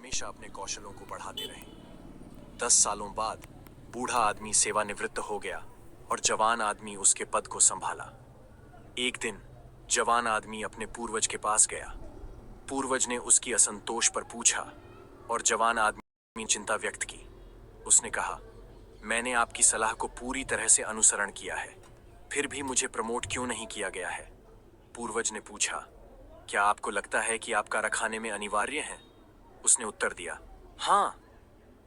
हमेशा अपने कौशलों को बढ़ाते रहे। 10 सालों बाद बूढ़ा आदमी सेवानिवृत्त हो गया और जवान आदमी उसके पद को संभाला। एक दिन जवान आदमी अपने पूर्वज के पास गया। पूर्वज ने उसकी असंतोष पर पूछा और जवान आदमी ने चिंता व्यक्त की। उसने कहा, मैंने आपकी सलाह को पूरी तरह से अनुसरण किया है, फिर भी मुझे प्रमोट क्यों नहीं किया गया है? पूर्वज ने पूछा, क्या आपको लगता है कि आप कारखाने में अनिवार्य हैं? उसने उत्तर दिया, हाँ।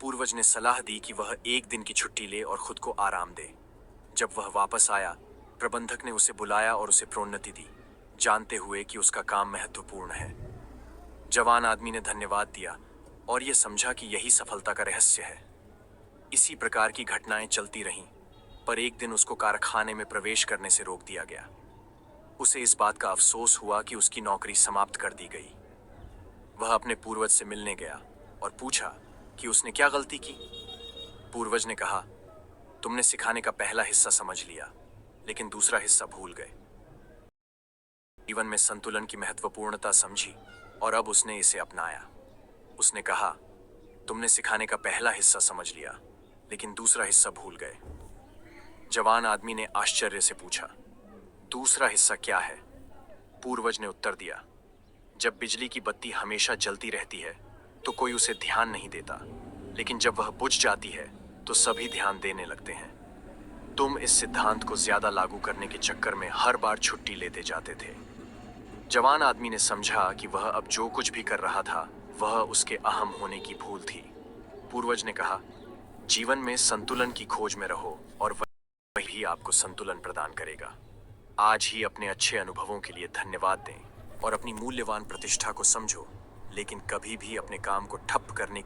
पूर्वज ने सलाह दी कि वह एक दिन की छुट्टी ले और खुद को आराम दे। जब वह वापस आया, प्रबंधक ने उसे बुलाया और उसे प्रोन्नति दी, जानते हुए कि उसका काम महत्वपूर्ण है। जवान आदमी ने धन्यवाद दिया और यह समझा कि यही सफलता का रहस्य है। इसी प्रकार की घटनाएं चलती रहीं, पर एक दिन उसको कारखाने में प्रवेश करने से रोक दिया गया। उसे इस बात का अफसोस हुआ कि उसकी नौकरी समाप्त कर दी गई। वह अपने पूर्वज से मिलने गया और पूछा कि उसने क्या गलती की। पूर्वज ने कहा, तुमने सिखाने का पहला हिस्सा समझ लिया, लेकिन दूसरा हिस्सा भूल गए। जीवन में संतुलन की महत्वपूर्णता समझी और अब उसने इसे अपनाया। उसने कहा, तुमने सिखाने का पहला हिस्सा समझ लिया, लेकिन दूसरा हिस्सा भूल गए। जवान आदमी ने आश्चर्य से पूछा, दूसरा हिस्सा क्या है? पूर्वज ने उत्तर दिया, जब बिजली की बत्ती हमेशा जलती रहती है तो कोई उसे ध्यान नहीं देता, लेकिन जब वह बुझ जाती है तो सभी ध्यान देने लगते हैं। तुम इस सिद्धांत को ज्यादा लागू करने के चक्कर में हर बार छुट्टी लेते जाते थे। जवान आदमी ने समझा कि वह अब जो कुछ भी कर रहा था वह उसके अहम होने की भूल थी। पूर्वज ने कहा, जीवन में संतुलन की खोज में रहो और वही आपको संतुलन प्रदान करेगा। आज ही अपने अच्छे अनुभवों के लिए धन्यवाद दें और अपनी मूल्यवान प्रतिष्ठा को समझो, लेकिन कभी भी अपने काम को ठप करने की